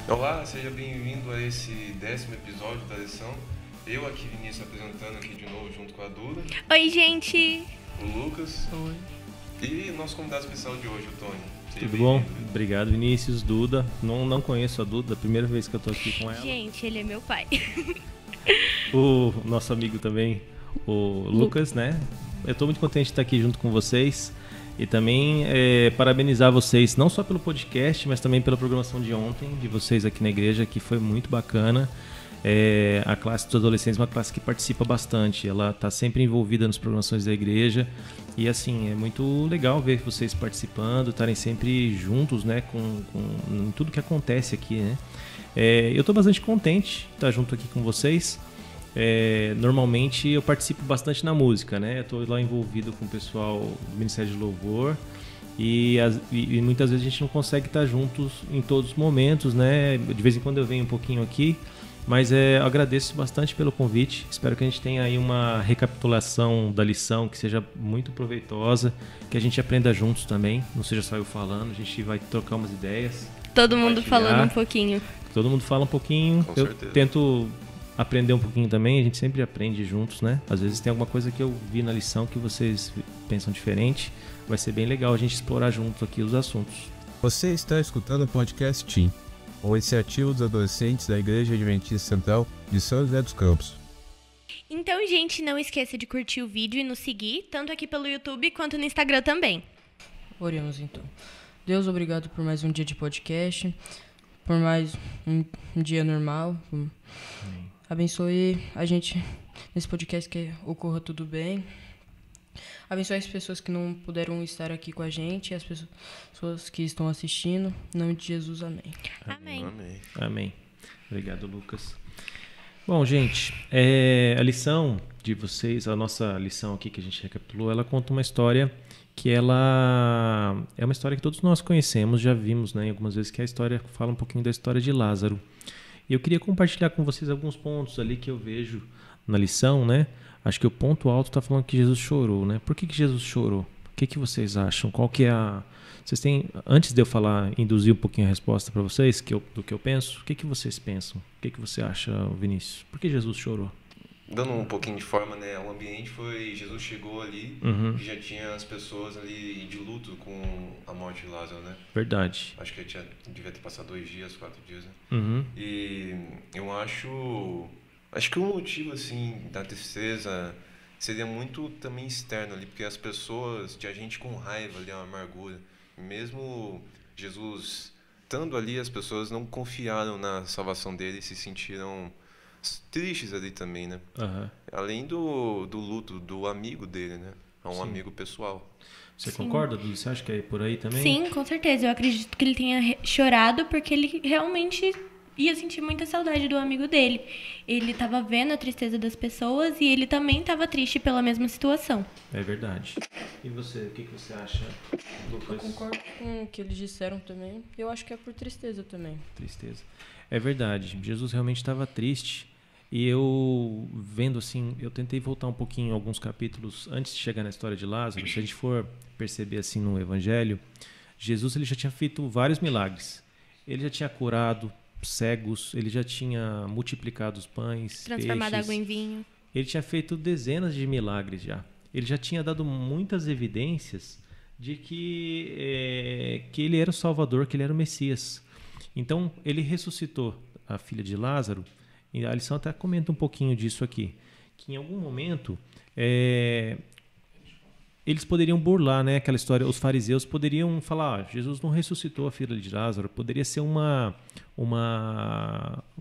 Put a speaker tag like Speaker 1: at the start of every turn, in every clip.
Speaker 1: Olá, seja bem-vindo a esse 10º episódio da lição. Eu aqui, Vinícius, apresentando aqui de novo junto com a Duda.
Speaker 2: Oi, gente!
Speaker 1: O Lucas.
Speaker 3: Oi.
Speaker 1: E nosso convidado especial de hoje, o Tony. Seja
Speaker 3: Tudo bom?
Speaker 1: bem-vindo.
Speaker 3: Obrigado, Vinícius. Duda. Não conheço a Duda, primeira vez que eu tô aqui com ela.
Speaker 2: Gente, ele é meu pai.
Speaker 3: O nosso amigo também, o Lucas, né? Eu tô muito contente de estar aqui junto com vocês. E também parabenizar vocês, não só pelo podcast, mas também pela programação de ontem, de vocês aqui na igreja, que foi muito bacana. A classe dos adolescentes é uma classe que participa bastante, ela está sempre envolvida nas programações da igreja. E assim, é muito legal ver vocês participando, estarem sempre juntos, né, em tudo que acontece aqui, né? Eu estou bastante contente de estar junto aqui com vocês. Normalmente eu participo bastante na música, né? Eu tô lá envolvido com o pessoal do Ministério de Louvor e muitas vezes a gente não consegue estar juntos em todos os momentos, né? De vez em quando eu venho um pouquinho aqui, mas eu agradeço bastante pelo convite. Espero que a gente tenha aí uma recapitulação da lição que seja muito proveitosa, que a gente aprenda juntos também, não seja só eu falando, a gente vai trocar umas ideias.
Speaker 2: Todo mundo falando um pouquinho.
Speaker 3: Todo mundo fala um pouquinho.
Speaker 1: Com
Speaker 3: eu
Speaker 1: certeza.
Speaker 3: tento aprender um pouquinho também, a gente sempre aprende juntos, né? Às vezes tem alguma coisa que eu vi na lição que vocês pensam diferente. Vai ser bem legal a gente explorar junto aqui os assuntos.
Speaker 4: Você está escutando o podcast TIM, uma iniciativa dos adolescentes da Igreja Adventista Central de São José dos Campos.
Speaker 2: Então, gente, não esqueça de curtir o vídeo e nos seguir, tanto aqui pelo YouTube quanto no Instagram também.
Speaker 5: Oremos então. Deus, obrigado por mais um dia de podcast, por mais um dia normal. Abençoe a gente nesse podcast, que ocorra tudo bem. Abençoe as pessoas que não puderam estar aqui com a gente, as pessoas que estão assistindo. Em nome de Jesus, amém.
Speaker 2: Amém.
Speaker 1: Amém.
Speaker 3: Amém. Obrigado, Lucas. Bom, gente, a lição de vocês, a nossa lição aqui que a gente recapitulou, ela conta uma história que ela é uma história que todos nós conhecemos, já vimos, né, algumas vezes, que a história fala um pouquinho da história de Lázaro. E eu queria compartilhar com vocês alguns pontos ali que eu vejo na lição, né? Acho que o ponto alto está falando que Jesus chorou, né? Por que Jesus chorou? O que vocês acham? Qual que é a... Vocês têm... Antes de eu falar, induzir um pouquinho a resposta para vocês, do que eu penso, o que vocês pensam? O que você acha, Vinícius? Por que Jesus chorou?
Speaker 1: Dando um pouquinho de forma, né? O ambiente foi... Jesus chegou ali e já tinha as pessoas ali de luto com a morte de Lázaro, né?
Speaker 3: Verdade.
Speaker 1: Acho que ele devia ter passado 2 dias, 4 dias, né?
Speaker 3: Uhum.
Speaker 1: E eu acho que o motivo, assim, da tristeza seria muito também externo ali, porque as pessoas, tinha gente com raiva ali, uma amargura. Mesmo Jesus estando ali, as pessoas não confiaram na salvação dele e se sentiram tristes ali também, né?
Speaker 3: Uhum.
Speaker 1: Além do luto do amigo dele, né? É um
Speaker 3: Sim.
Speaker 1: amigo pessoal.
Speaker 3: Você
Speaker 2: Sim.
Speaker 3: concorda, Dudu? Você acha que é por aí também?
Speaker 2: Sim, com certeza. Eu acredito que ele tenha chorado porque ele realmente ia sentir muita saudade do amigo dele. Ele estava vendo a tristeza das pessoas e ele também estava triste pela mesma situação.
Speaker 3: É verdade. E você, o que você acha, Lucas?
Speaker 5: Eu concordo com o que eles disseram também. Eu acho que é por tristeza também.
Speaker 3: Tristeza. É verdade. Jesus realmente estava triste. E eu, vendo assim, eu tentei voltar um pouquinho alguns capítulos antes de chegar na história de Lázaro. Se a gente for perceber assim no Evangelho, Jesus ele já tinha feito vários milagres. Ele já tinha curado cegos, ele já tinha multiplicado os pães,
Speaker 2: Transformado
Speaker 3: peixes.
Speaker 2: água em vinho.
Speaker 3: Ele tinha feito dezenas de milagres já. Ele já tinha dado muitas evidências de que ele era o Salvador, que ele era o Messias. Então, ele ressuscitou a filha de Lázaro, e a lição até comenta um pouquinho disso aqui, que em algum momento eles poderiam burlar, né, aquela história, os fariseus poderiam falar, Jesus não ressuscitou a filha de Lázaro, poderia ser uma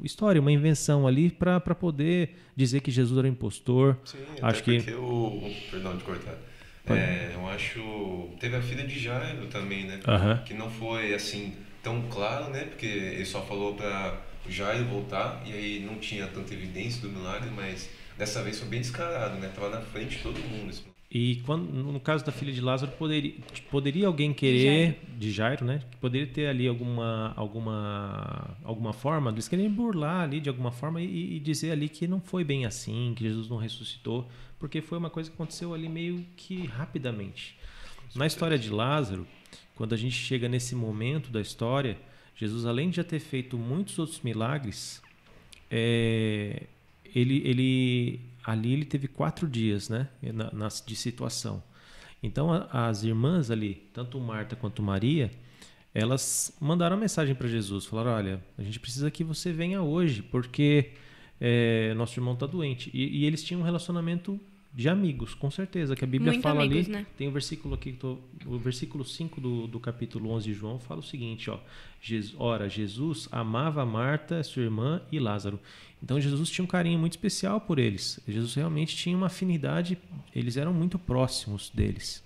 Speaker 3: história, uma invenção ali para poder dizer que Jesus era um impostor.
Speaker 1: Sim,
Speaker 3: acho
Speaker 1: até
Speaker 3: que
Speaker 1: porque perdão de cortar. Eu acho... Teve a filha de Jairo também, né?
Speaker 3: Aham.
Speaker 1: Que não foi, assim, tão claro, né? Porque ele só falou para o Jairo voltar e aí não tinha tanta evidência do milagre, mas dessa vez foi bem descarado, né? Tava na frente de todo mundo.
Speaker 3: E no caso da filha de Lázaro, poderia alguém querer, de Jairo, né? Poderia ter ali alguma forma, eles querem burlar ali de alguma forma e dizer ali que não foi bem assim, que Jesus não ressuscitou, porque foi uma coisa que aconteceu ali meio que rapidamente. Na história de Lázaro, quando a gente chega nesse momento da história, Jesus, além de já ter feito muitos outros milagres, ali ele teve 4 dias, né, de situação. Então as irmãs ali, tanto Marta quanto Maria, elas mandaram mensagem para Jesus, falaram: olha, a gente precisa que você venha hoje, porque nosso irmão está doente. E eles tinham um relacionamento de amigos, com certeza, que a Bíblia
Speaker 2: Muito
Speaker 3: fala
Speaker 2: amigos,
Speaker 3: ali,
Speaker 2: né?
Speaker 3: tem um versículo aqui, o versículo 5 do capítulo 11 de João, fala o seguinte, ó: ora, Jesus amava Marta, sua irmã, e Lázaro. Então Jesus tinha um carinho muito especial por eles. Jesus realmente tinha uma afinidade, eles eram muito próximos deles.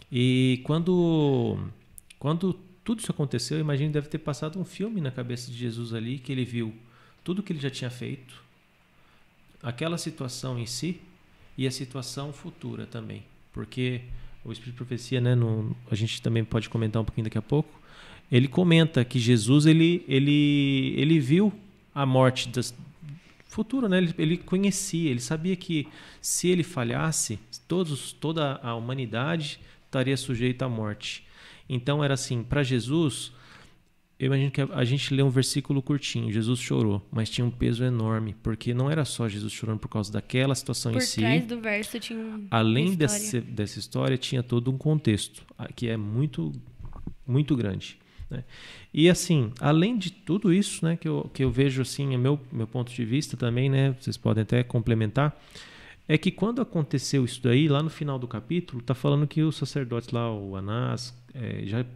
Speaker 3: E quando tudo isso aconteceu, eu imagino que deve ter passado um filme na cabeça de Jesus ali, que ele viu tudo que ele já tinha feito, aquela situação em si, e a situação futura também, porque o Espírito de Profecia, né, a gente também pode comentar um pouquinho daqui a pouco, ele comenta que Jesus ele viu a morte futura, né? Ele conhecia, ele sabia que se ele falhasse, toda a humanidade estaria sujeita à morte. Então era assim, para Jesus, eu imagino que a gente lê um versículo curtinho, Jesus chorou, mas tinha um peso enorme, porque não era só Jesus chorando por causa daquela situação em si.
Speaker 2: Por trás do verso tinha
Speaker 3: além
Speaker 2: uma história.
Speaker 3: dessa história, tinha todo um contexto, que é muito, muito grande, né? E assim, além de tudo isso, né, que eu vejo assim, é meu ponto de vista também, né, vocês podem até complementar, é que quando aconteceu isso daí, lá no final do capítulo, está falando que os sacerdotes lá, o Anás,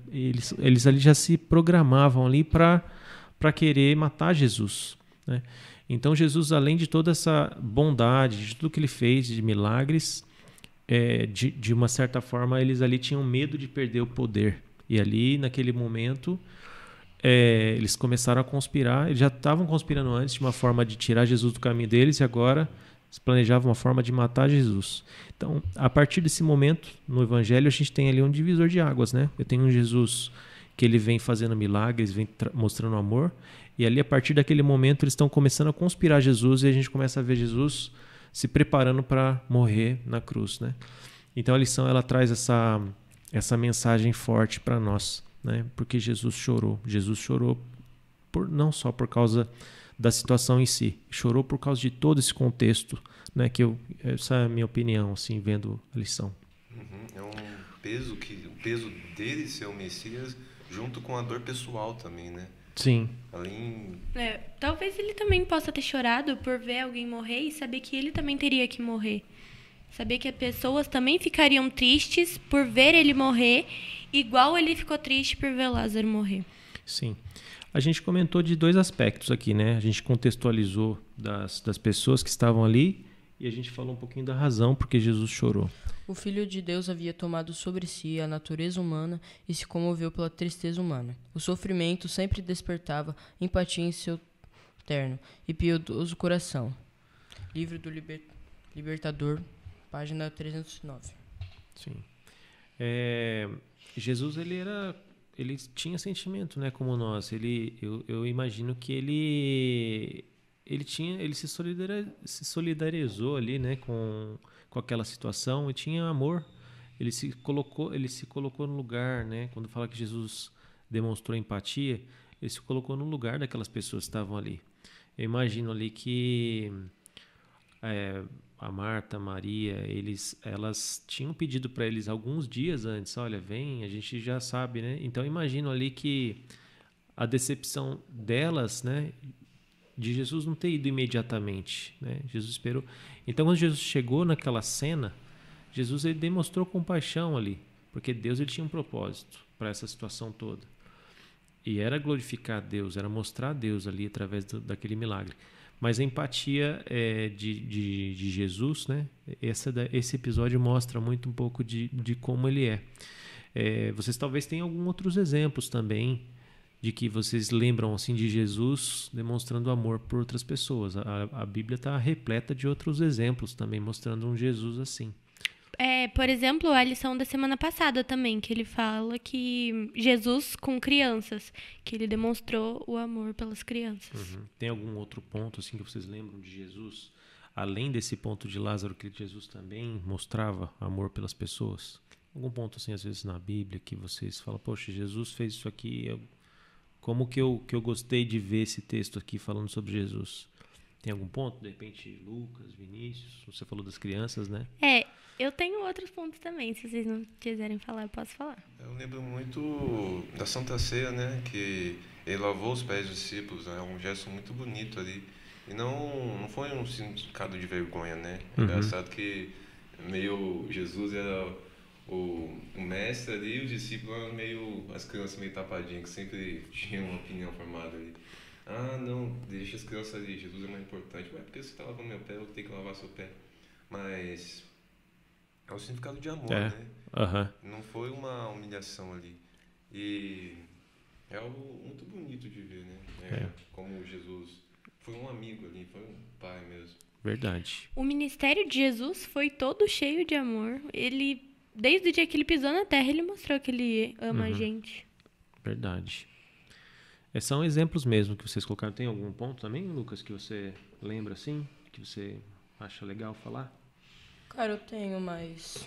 Speaker 3: eles ali já se programavam ali para querer matar Jesus, né? Então Jesus, além de toda essa bondade, de tudo que ele fez, de milagres, de uma certa forma, eles ali tinham medo de perder o poder. E ali, naquele momento, eles começaram a conspirar. Eles já estavam conspirando antes de uma forma de tirar Jesus do caminho deles, e agora eles planejavam uma forma de matar Jesus. Então, a partir desse momento, no Evangelho, a gente tem ali um divisor de águas, né? Eu tenho um Jesus que ele vem fazendo milagres, vem mostrando amor, e ali, a partir daquele momento, eles estão começando a conspirar Jesus, e a gente começa a ver Jesus se preparando para morrer na cruz, né? Então, a lição, ela traz essa mensagem forte para nós, né? Porque Jesus chorou. Jesus chorou não só por causa da situação em si, chorou por causa de todo esse contexto, né? Essa é a minha opinião, assim, vendo a lição.
Speaker 1: É um peso o peso dele ser o Messias, junto com a dor pessoal também, né?
Speaker 3: Sim.
Speaker 2: Talvez ele também possa ter chorado por ver alguém morrer e saber que ele também teria que morrer. Saber que as pessoas também ficariam tristes por ver ele morrer, igual ele ficou triste por ver Lázaro morrer.
Speaker 3: Sim. A gente comentou de 2 aspectos aqui, né? A gente contextualizou das pessoas que estavam ali e a gente falou um pouquinho da razão porque Jesus chorou.
Speaker 5: O Filho de Deus havia tomado sobre si a natureza humana e se comoveu pela tristeza humana. O sofrimento sempre despertava empatia em seu terno e piedoso coração. Livro do Libertador, página 309.
Speaker 3: Sim. Jesus, ele tinha sentimento, né, como nós. Eu imagino que ele se solidarizou ali, né, com aquela situação, e tinha amor. Ele se colocou no lugar, né? Quando fala que Jesus demonstrou empatia, ele se colocou no lugar daquelas pessoas que estavam ali. Eu imagino ali que a Marta, a Maria, elas tinham pedido para eles alguns dias antes: olha, vem, a gente já sabe, né? Então eu imagino ali que a decepção delas, né, de Jesus não ter ido imediatamente, né? Jesus esperou. Então, quando Jesus chegou naquela cena, Jesus ele demonstrou compaixão ali, porque Deus ele tinha um propósito para essa situação toda. E era glorificar Deus, era mostrar Deus ali através daquele milagre. Mas a empatia de Jesus, né? Esse episódio mostra muito um pouco de como ele é. Vocês talvez tenham alguns outros exemplos também de que vocês lembram assim de Jesus demonstrando amor por outras pessoas. A Bíblia está repleta de outros exemplos também mostrando um Jesus assim.
Speaker 2: Por exemplo, a lição da semana passada também, que ele fala que Jesus com crianças, que ele demonstrou o amor pelas crianças.
Speaker 3: Uhum. Tem algum outro ponto assim que vocês lembram de Jesus? Além desse ponto de Lázaro, que Jesus também mostrava amor pelas pessoas? Algum ponto assim, às vezes na Bíblia, que vocês falam, poxa, Jesus fez isso aqui, Como que eu gostei de ver esse texto aqui falando sobre Jesus? Tem algum ponto? De repente, Lucas, Vinícius, você falou das crianças, né?
Speaker 2: Eu tenho outros pontos também. Se vocês não quiserem falar, eu posso falar.
Speaker 1: Eu lembro muito da Santa Ceia, né? Que ele lavou os pés dos discípulos, né? É um gesto muito bonito ali. E não foi um significado de vergonha, né? É engraçado que meio Jesus era o mestre ali e os discípulos eram meio as crianças meio tapadinhas, que sempre tinham uma opinião formada ali. Ah, não, deixa as crianças ali, Jesus é mais importante. Ué, porque você está lavando meu pé, eu tenho que lavar seu pé. Mas é um significado de amor, né? Não foi uma humilhação ali. E é algo muito bonito de ver, né? Como Jesus foi um amigo ali, foi um pai mesmo.
Speaker 3: Verdade.
Speaker 2: O ministério de Jesus foi todo cheio de amor. Ele, desde o dia que ele pisou na terra, ele mostrou que ele ama a gente.
Speaker 3: Verdade. São exemplos mesmo que vocês colocaram. Tem algum ponto também, Lucas, que você lembra assim? Que você acha legal falar?
Speaker 5: Cara, eu tenho, mas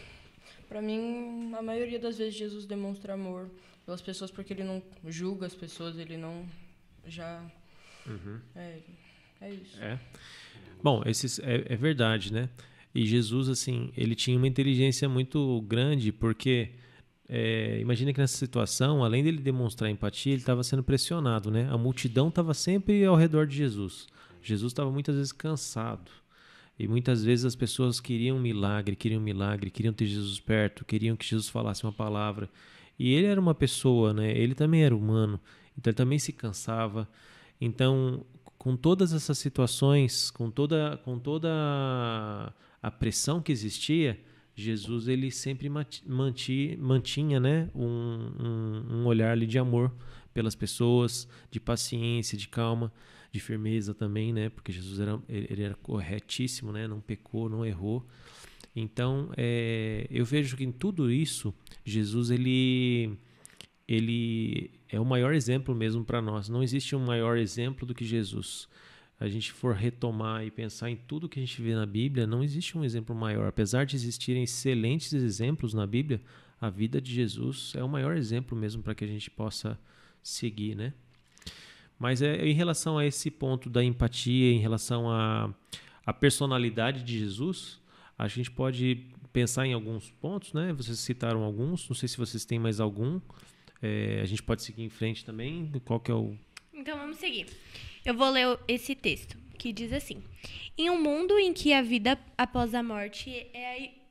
Speaker 5: pra mim, a maioria das vezes Jesus demonstra amor pelas pessoas porque ele não julga as pessoas, ele não já... É isso.
Speaker 3: Bom, é verdade, né? E Jesus, assim, ele tinha uma inteligência muito grande porque... imagina que nessa situação, além dele demonstrar empatia, ele estava sendo pressionado, né? A multidão estava sempre ao redor de Jesus. Jesus estava muitas vezes cansado. E muitas vezes as pessoas queriam milagre, queriam ter Jesus perto, queriam que Jesus falasse uma palavra. E ele era uma pessoa, né? Ele também era humano, então ele também se cansava. Então, com todas essas situações, com toda a pressão que existia, Jesus ele sempre mantinha, né, um olhar ali de amor pelas pessoas, de paciência, de calma, de firmeza também, né, porque Jesus ele era corretíssimo, né, não pecou, não errou. Então, eu vejo que em tudo isso, Jesus ele é o maior exemplo mesmo para nós. Não existe um maior exemplo do que Jesus. A gente for retomar e pensar em tudo que a gente vê na Bíblia, não existe um exemplo maior. Apesar de existirem excelentes exemplos na Bíblia, a vida de Jesus é o maior exemplo mesmo para que a gente possa seguir, né? Mas em relação a esse ponto da empatia, em relação à personalidade de Jesus, a gente pode pensar em alguns pontos, né? Vocês citaram alguns, não sei se vocês têm mais algum. A gente pode seguir em frente também. Qual que é o...
Speaker 2: Então vamos seguir. Eu vou ler esse texto, que diz assim: em um mundo em que a vida após a morte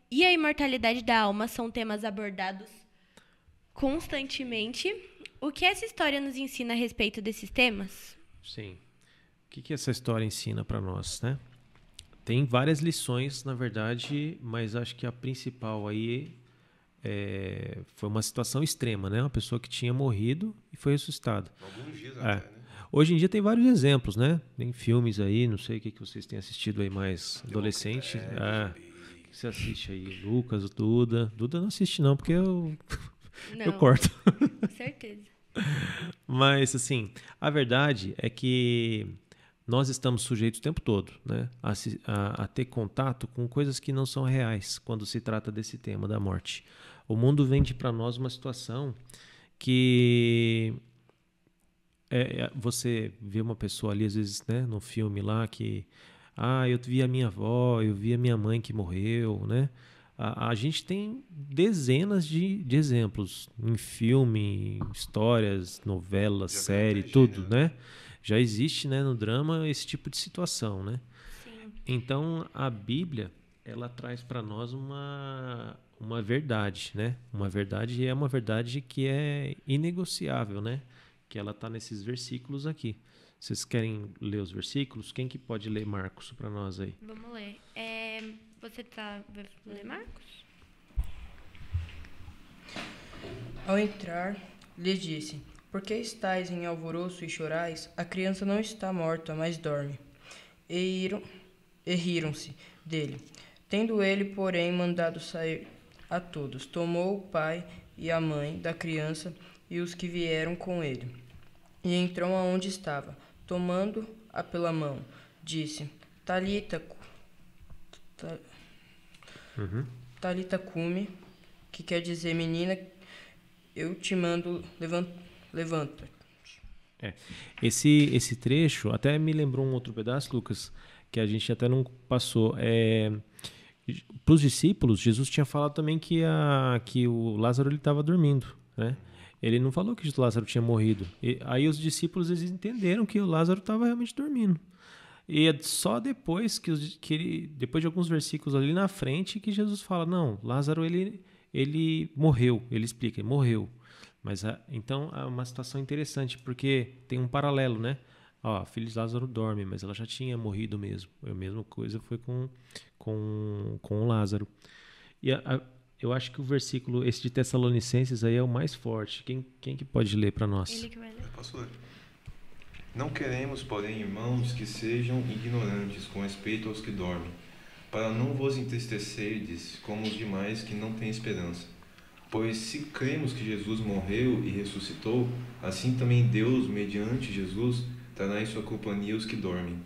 Speaker 2: e a imortalidade da alma são temas abordados constantemente, o que essa história nos ensina a respeito desses temas?
Speaker 3: Sim. O que essa história ensina para nós, né? Tem várias lições, na verdade, mas acho que a principal aí foi uma situação extrema, né? Uma pessoa que tinha morrido e foi ressuscitada.
Speaker 1: Alguns dias até, né?
Speaker 3: Hoje em dia tem vários exemplos, né? Tem filmes aí, não sei o que vocês têm assistido aí mais adolescente. O que você assiste aí? Lucas, Duda. Duda não assiste não, porque eu corto.
Speaker 2: Com certeza.
Speaker 3: Mas, assim, a verdade é que nós estamos sujeitos o tempo todo, né, a ter contato com coisas que não são reais quando se trata desse tema da morte. O mundo vende para nós uma situação que você vê uma pessoa ali, às vezes, né, no filme lá, que eu vi a minha avó, eu vi a minha mãe que morreu, né? A gente tem dezenas de exemplos em filme, histórias, novelas, série, tudo, né? Já existe, né, no drama esse tipo de situação, né?
Speaker 2: Sim.
Speaker 3: Então, a Bíblia, ela traz para nós uma verdade, né? Uma verdade, é uma verdade que é inegociável, né? Que ela está nesses versículos aqui. Vocês querem ler os versículos? Quem que pode ler Marcos para nós aí?
Speaker 2: Vamos ler. Você vai ler Marcos?
Speaker 5: Ao entrar, lhes disse: por que estáis em alvoroço e chorais? A criança não está morta, mas dorme. E riram-se dele. Tendo ele, porém, mandado sair a todos, tomou o pai e a mãe da criança e os que vieram com ele, e entrou aonde estava. Tomando-a pela mão, disse: Talita cumi, que quer dizer: menina, eu te mando, levanta.
Speaker 3: Esse trecho até me lembrou um outro pedaço, Lucas, que a gente até não passou. Para os discípulos, Jesus tinha falado também que o Lázaro estava dormindo, né? Ele não falou que o Lázaro tinha morrido. Aí os discípulos eles entenderam que o Lázaro estava realmente dormindo. E é só depois depois de alguns versículos ali na frente que Jesus fala, não, Lázaro ele morreu, ele explica, ele morreu. Mas então é uma situação interessante, porque tem um paralelo, né? Ó, a filha de Lázaro dorme, mas ela já tinha morrido mesmo. A mesma coisa foi com o Lázaro. E eu acho que o versículo, esse de Tessalonicenses aí é o mais forte. Quem que pode ler para nós?
Speaker 2: Ele que vai ler.
Speaker 1: Eu posso ler. Não queremos, porém, irmãos, que sejam ignorantes com respeito aos que dormem, para não vos entristecerdes como os demais que não têm esperança. Pois se cremos que Jesus morreu e ressuscitou, assim também Deus, mediante Jesus, trará em sua companhia os que dormem.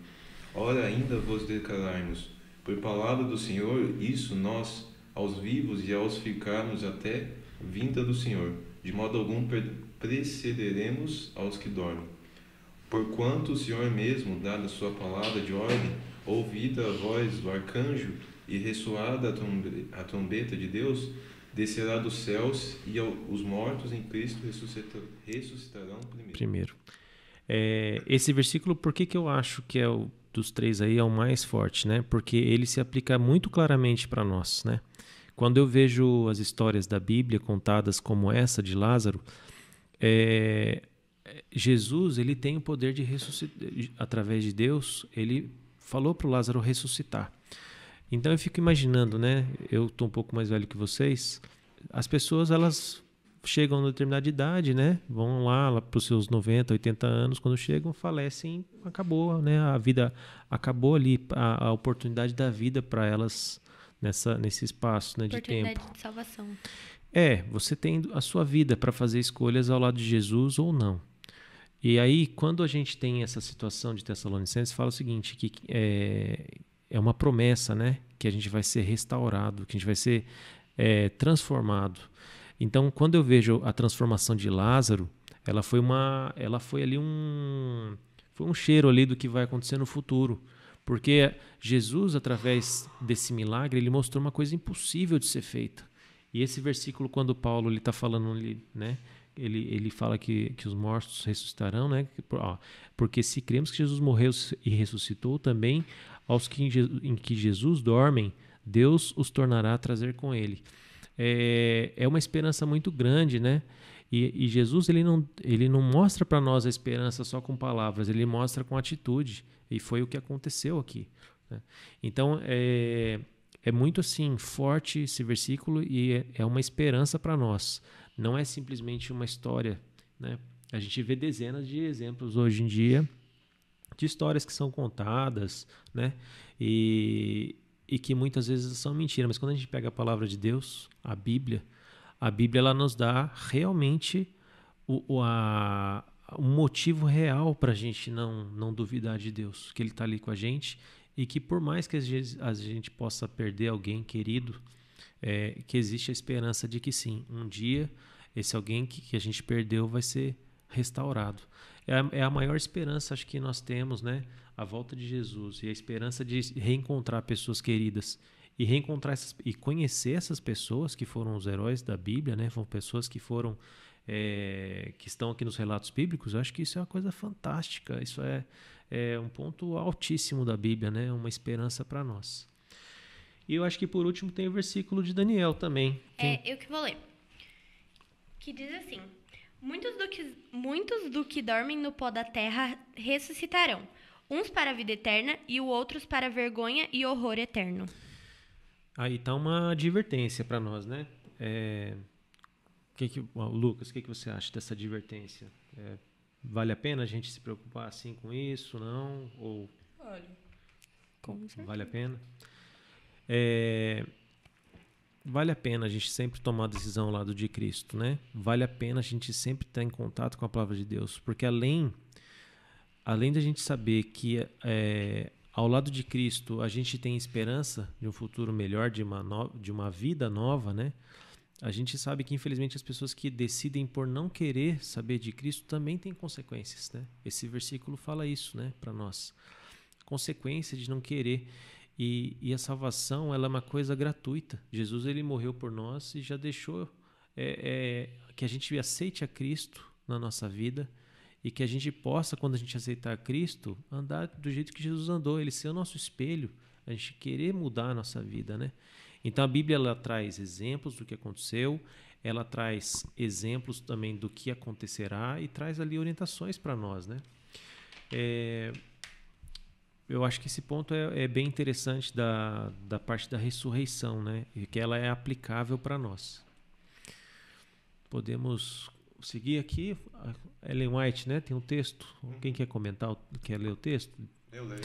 Speaker 1: Ora, ainda vos declararmos, por palavra do Senhor, isso nós, aos vivos e aos ficarmos até vinda do Senhor, de modo algum precederemos aos que dormem. Porquanto o Senhor mesmo, dada a sua palavra de ordem, ouvida a voz do arcanjo e ressoada a trombeta de Deus, descerá dos céus e os mortos em Cristo ressuscitarão primeiro.
Speaker 3: Esse versículo, por que eu acho que dos três aí é o mais forte, né? Porque ele se aplica muito claramente para nós, né? Quando eu vejo as histórias da Bíblia contadas como essa de Lázaro, Jesus ele tem o poder de ressuscitar, através de Deus, ele falou para o Lázaro ressuscitar. Então eu fico imaginando, né? Eu estou um pouco mais velho que vocês. As pessoas elas chegam a uma determinada idade, né? Vão lá para os seus 90, 80 anos, quando chegam, falecem, acabou, né? A vida acabou ali, a oportunidade da vida para elas nesse espaço, né, de tempo.
Speaker 2: Oportunidade de salvação.
Speaker 3: Você tem a sua vida para fazer escolhas ao lado de Jesus ou não. E aí, quando a gente tem essa situação de Tessalonicenses, fala o seguinte, que é uma promessa, né? Que a gente vai ser restaurado, que a gente vai ser transformado. Então, quando eu vejo a transformação de Lázaro, ela foi ali foi um cheiro ali do que vai acontecer no futuro. Porque Jesus, através desse milagre, ele mostrou uma coisa impossível de ser feita. E esse versículo, quando Paulo está falando ali, né? Ele fala que os mortos ressuscitarão, né? Porque se cremos que Jesus morreu e ressuscitou, também aos que em que Jesus dormem, Deus os tornará a trazer com ele. É uma esperança muito grande, né? E Jesus ele não mostra para nós a esperança só com palavras, ele mostra com atitude. E foi o que aconteceu aqui, né? Então, é muito assim forte esse versículo e é uma esperança para nós. Não é simplesmente uma história, né? A gente vê dezenas de exemplos hoje em dia de histórias que são contadas, né? E que muitas vezes são mentiras. Mas quando a gente pega a palavra de Deus, a Bíblia ela nos dá realmente um motivo real para a gente não duvidar de Deus, que Ele está ali com a gente e que por mais que às vezes a gente possa perder alguém querido, que existe a esperança de que sim, um dia esse alguém que a gente perdeu vai ser restaurado. É a maior esperança, acho que nós temos, né? A volta de Jesus e a esperança de reencontrar pessoas queridas e reencontrar e conhecer essas pessoas que foram os heróis da Bíblia, né? Foram pessoas que foram que estão aqui nos relatos bíblicos. Eu acho que isso é uma coisa fantástica. Isso é um ponto altíssimo da Bíblia, né? Uma esperança para nós. E eu acho que por último tem o versículo de Daniel também.
Speaker 2: Eu que vou ler. Que diz assim: muitos do que dormem no pó da terra ressuscitarão, uns para a vida eterna e outros para a vergonha e horror eterno.
Speaker 3: Aí tá uma advertência para nós, né? Lucas, o que você acha dessa advertência? Vale a pena a gente se preocupar assim com isso, não? Ou vale a pena? Vale a pena a gente sempre tomar a decisão ao lado de Cristo, né? Vale a pena a gente sempre estar em contato com a palavra de Deus, porque além da gente saber que ao lado de Cristo a gente tem esperança de um futuro melhor, de uma vida nova, né? a gente sabe que, infelizmente, as pessoas que decidem por não querer saber de Cristo também têm consequências, né? Esse versículo fala isso, né, para nós. Consequência de não querer. E a salvação, ela é uma coisa gratuita. Jesus, ele morreu por nós e já deixou que a gente aceite a Cristo na nossa vida e que a gente possa, quando a gente aceitar Cristo, andar do jeito que Jesus andou, ele ser o nosso espelho, a gente querer mudar a nossa vida, né? Então a Bíblia, ela traz exemplos do que aconteceu, ela traz exemplos também do que acontecerá e traz ali orientações para nós, né? Eu acho que esse ponto é bem interessante da parte da ressurreição, né? E que ela é aplicável para nós. Podemos seguir aqui. A Ellen White, né? Tem um texto. Quem quer comentar? Quer ler o texto?
Speaker 1: Eu leio.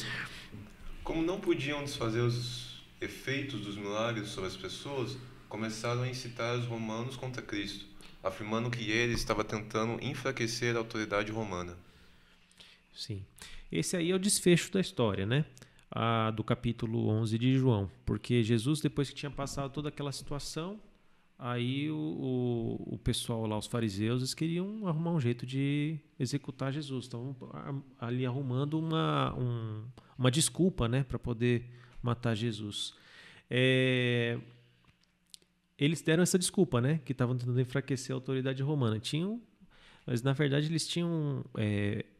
Speaker 1: Como não podiam desfazer os efeitos dos milagres sobre as pessoas, começaram a incitar os romanos contra Cristo, afirmando que ele estava tentando enfraquecer a autoridade romana.
Speaker 3: Sim. Esse aí é o desfecho da história, né? Do capítulo 11 de João. Porque Jesus, depois que tinha passado toda aquela situação, aí o pessoal lá, os fariseus, eles queriam arrumar um jeito de executar Jesus. Estavam ali arrumando uma desculpa, né, para poder matar Jesus. Eles deram essa desculpa, né, que estavam tentando enfraquecer a autoridade romana. Mas na verdade eles tinham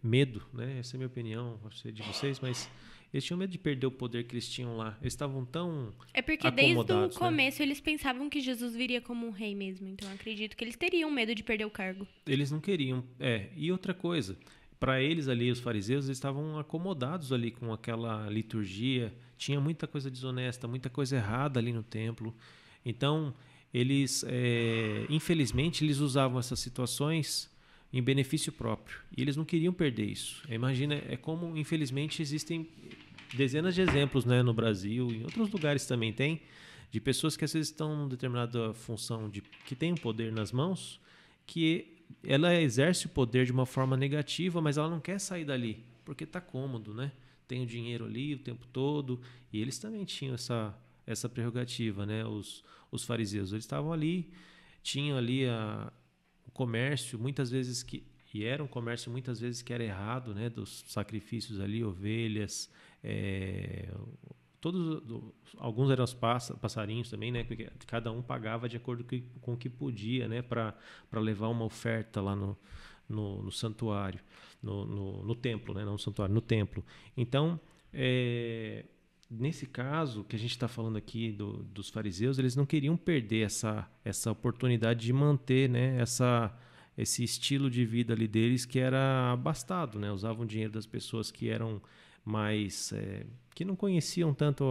Speaker 3: medo, né? Essa é a minha opinião, não sei de vocês, mas eles tinham medo de perder o poder que eles tinham lá. Eles estavam tão
Speaker 2: É porque desde o começo, né, eles pensavam que Jesus viria como um rei mesmo. Então eu acredito que eles teriam medo de perder o cargo.
Speaker 3: Eles não queriam. E outra coisa, para eles ali, os fariseus, eles estavam acomodados ali com aquela liturgia. Tinha muita coisa desonesta, muita coisa errada ali no templo. Então, eles, infelizmente, eles usavam essas situações em benefício próprio. E eles não queriam perder isso. Imagina, como, infelizmente, existem dezenas de exemplos, né, no Brasil, em outros lugares também tem, de pessoas que às vezes estão em determinada função, que tem um poder nas mãos, que ela exerce o poder de uma forma negativa, mas ela não quer sair dali, porque está cômodo, né? Tem o dinheiro ali o tempo todo, e eles também tinham essa prerrogativa, né? Os fariseus, eles estavam ali, tinham ali o comércio, muitas vezes e era um comércio muitas vezes que era errado, né? Dos sacrifícios ali, ovelhas, alguns eram os passarinhos também, né? Porque cada um pagava de acordo com o que podia, né? Para levar uma oferta lá no santuário, no templo, né? Não no santuário, no templo. Então, nesse caso que a gente está falando aqui dos fariseus, eles não queriam perder essa oportunidade de manter, né, esse estilo de vida ali deles que era abastado, né? Usavam o dinheiro das pessoas que eram mais que não conheciam tanto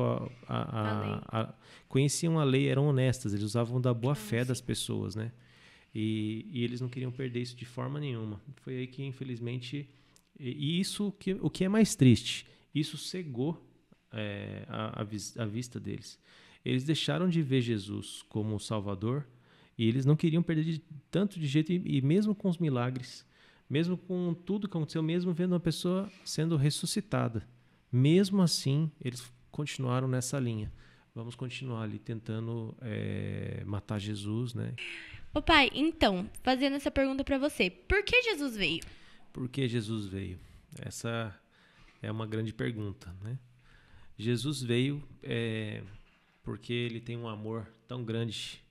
Speaker 3: conheciam a lei, eram honestas, eles usavam da boa fé das pessoas, né? E eles não queriam perder isso de forma nenhuma. Foi aí que, infelizmente, o que é mais triste, isso cegou a vista deles. Eles deixaram de ver Jesus como o Salvador e eles não queriam perder tanto de jeito, e mesmo com os milagres, mesmo com tudo que aconteceu, mesmo vendo uma pessoa sendo ressuscitada, mesmo assim eles continuaram nessa linha. Vamos continuar ali tentando matar Jesus, né?
Speaker 2: Ô pai, então, fazendo essa pergunta para você, por que Jesus veio?
Speaker 3: Por que Jesus veio? Essa é uma grande pergunta, né? Jesus veio porque ele tem um amor tão grande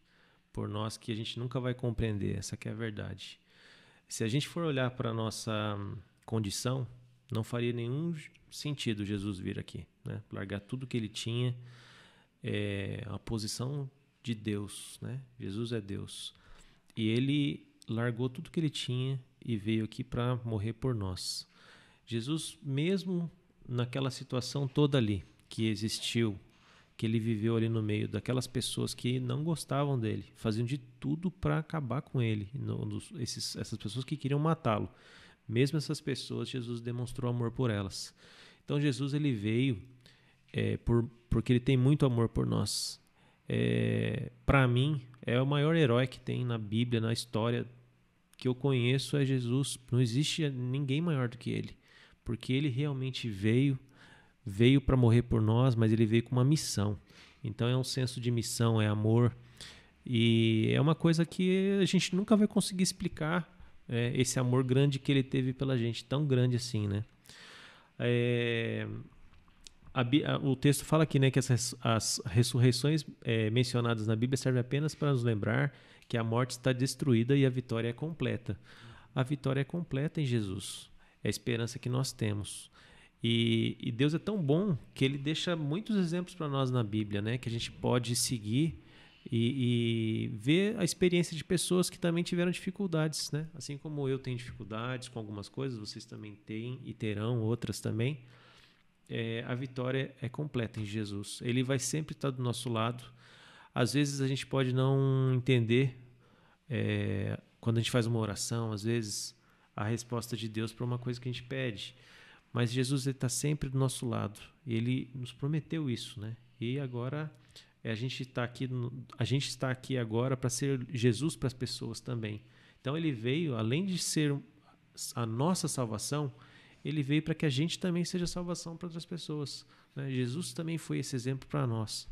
Speaker 3: por nós que a gente nunca vai compreender. Essa que é a verdade. Se a gente for olhar para a nossa condição, não faria nenhum sentido Jesus vir aqui, né? Largar tudo que ele tinha, a posição de Deus, né? Jesus é Deus. E ele largou tudo que ele tinha e veio aqui para morrer por nós. Jesus, mesmo naquela situação toda ali que existiu, que ele viveu ali no meio daquelas pessoas que não gostavam dele, faziam de tudo para acabar com ele, essas pessoas que queriam matá-lo. Mesmo essas pessoas, Jesus demonstrou amor por elas. Então Jesus, ele veio porque ele tem muito amor por nós. Para mim, é o maior herói que tem na Bíblia, na história que eu conheço, é Jesus. Não existe ninguém maior do que ele, porque ele realmente veio para morrer por nós, mas ele veio com uma missão. Então é um senso de missão, é amor, E é uma coisa que a gente nunca vai conseguir explicar, esse amor grande que ele teve pela gente, tão grande assim, né? O texto fala aqui, né, que as ressurreições mencionadas na Bíblia servem apenas para nos lembrar que a morte está destruída e a vitória é completa. A vitória é completa em Jesus. É a esperança que nós temos. E Deus é tão bom que ele deixa muitos exemplos para nós na Bíblia, né, que a gente pode seguir e ver a experiência de pessoas que também tiveram dificuldades, né? Assim como eu tenho dificuldades com algumas coisas, vocês também têm e terão outras também. A vitória é completa em Jesus. Ele vai sempre estar do nosso lado. Às vezes a gente pode não entender, quando a gente faz uma oração, às vezes a resposta de Deus para uma coisa que a gente pede. Mas Jesus está sempre do nosso lado. E ele nos prometeu isso, né? E agora a gente está aqui agora para ser Jesus para as pessoas também. Então ele veio, além de ser a nossa salvação, ele veio para que a gente também seja salvação para outras pessoas, né? Jesus também foi esse exemplo para nós.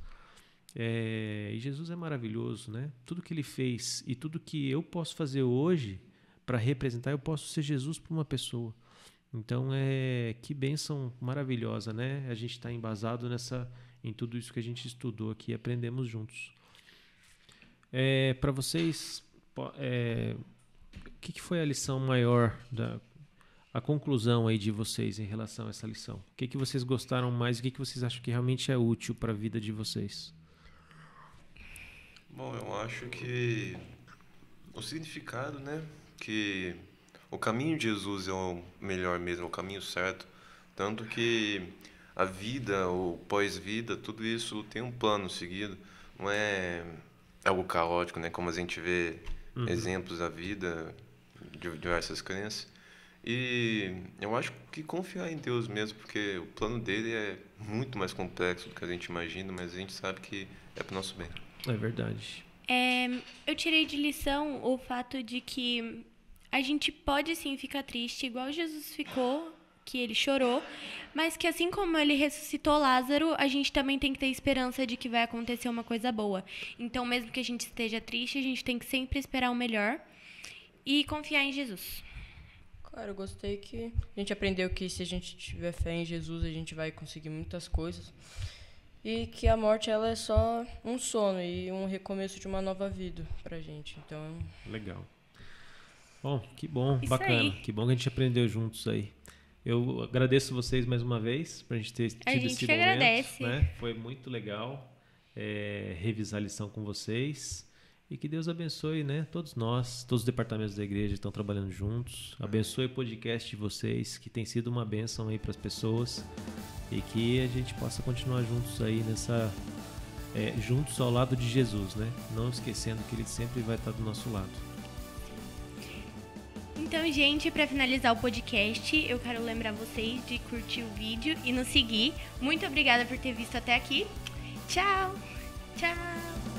Speaker 3: E Jesus é maravilhoso, né? Tudo que ele fez e tudo que eu posso fazer hoje para representar, eu posso ser Jesus para uma pessoa. Então, que bênção maravilhosa, né? A gente está embasado em tudo isso que a gente estudou aqui e aprendemos juntos. Para vocês, o que foi a lição maior, a conclusão aí de vocês em relação a essa lição? O que vocês gostaram mais e o que vocês acham que realmente é útil para a vida de vocês?
Speaker 1: Bom, eu acho que o significado, né? Que o caminho de Jesus é o melhor mesmo, é o caminho certo. Tanto que a vida, o pós-vida, tudo isso tem um plano seguido. Não é algo caótico, né? Como a gente vê exemplos da vida, de diversas crenças. E eu acho que confiar em Deus mesmo, porque o plano dele é muito mais complexo do que a gente imagina, mas a gente sabe que é para o nosso bem.
Speaker 3: É verdade.
Speaker 2: Eu tirei de lição o fato de que a gente pode sim ficar triste, igual Jesus ficou, que ele chorou, mas que assim como ele ressuscitou Lázaro, a gente também tem que ter esperança de que vai acontecer uma coisa boa. Então, mesmo que a gente esteja triste, a gente tem que sempre esperar o melhor e confiar em Jesus.
Speaker 5: Claro, eu gostei que a gente aprendeu que se a gente tiver fé em Jesus, a gente vai conseguir muitas coisas. E que a morte, ela é só um sono e um recomeço de uma nova vida pra gente. Então...
Speaker 3: Legal. Bom, que bom,
Speaker 2: Isso
Speaker 3: bacana.
Speaker 2: aí.
Speaker 3: Que bom que a gente aprendeu juntos aí. Eu agradeço vocês mais uma vez pra gente ter tido
Speaker 2: gente
Speaker 3: esse
Speaker 2: que
Speaker 3: momento.
Speaker 2: agradece.
Speaker 3: Né? Foi muito legal revisar a lição com vocês. E que Deus abençoe, né, todos nós, todos os departamentos da igreja que estão trabalhando juntos. Abençoe o podcast de vocês, que tem sido uma bênção aí para as pessoas. E que a gente possa continuar juntos aí juntos ao lado de Jesus, né? Não esquecendo que ele sempre vai estar do nosso lado.
Speaker 2: Então, gente, para finalizar o podcast, eu quero lembrar vocês de curtir o vídeo e nos seguir. Muito obrigada por ter visto até aqui. Tchau! Tchau!